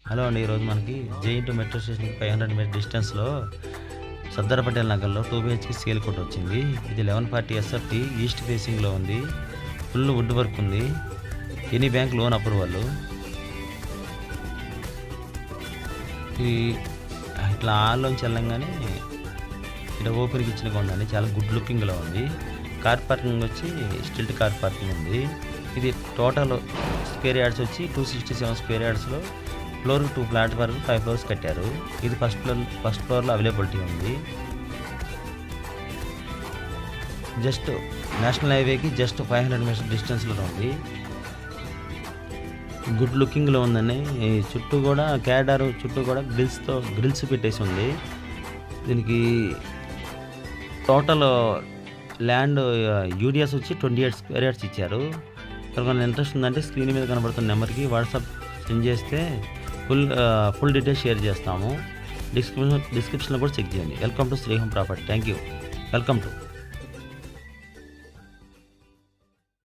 Hello అండి. ఈరోజు మనకి జేఎన్‌టీయూ మెట్రో స్టేషన్‌కి 500 మీటర్ డిస్టెన్స్‌లో సర్దార్ పటేల్ నగర్‌లో 2 బీహెచ్‌కే సేల్ కోట్ వచ్చింది. ఇది 1140 ఎస్ఎఫ్‌టి ఈస్ట్ ఫేసింగ్‌లో ఉంది. ఫుల్ వుడ్ వర్క్ ఉంది. Any bank loan approval. ఈ ఇట్లా హాల్లోంచి వెళ్ళంగానే ఇలా ఓపెన్‌కి ఇచ్చినగా ఉందండి. చాలా గుడ్ లుకింగ్‌లో ఉంది. కార్ పార్కింగ్ వచ్చి స్టిల్ట్ కార్ పార్కింగ్ ఉంది. ఇది టోటల్ స్క్వేర్ యార్డ్స్ వచ్చి 267 స్క్వేర్ యార్డ్స్‌లో ఫ్లోర్ 2 ఫ్లాట్ వరకు 5 ఫ్లోర్స్ కట్టారు. ఇది ఫస్ట్ ఫ్లోర్లో అవైలబిలిటీ ఉంది. జస్ట్ నేషనల్ హైవేకి జస్ట్ 500 మీటర్స్ డిస్టెన్స్లో ఉంది. గుడ్ లుకింగ్లో ఉందండి. చుట్టూ కూడా క్యాడార్ చుట్టూ కూడా గ్రిల్స్ పెట్టేసి ఉంది. దీనికి టోటల్ ల్యాండ్ యూడిఎస్ వచ్చి 28 స్క్వేర్ యార్డ్స్ ఇచ్చారు. ఎవరికైనా ఇంట్రెస్ట్ ఉందంటే స్క్రీన్ మీద కనబడుతున్న నెంబర్కి వాట్సాప్ సెండ్ చేస్తే ఫుల్ డీటెయిల్స్ షేర్ చేస్తాము. డిస్క్రిప్షన్లో కూడా చెక్ చేయండి. Welcome to Shri home property. Thank you. Welcome to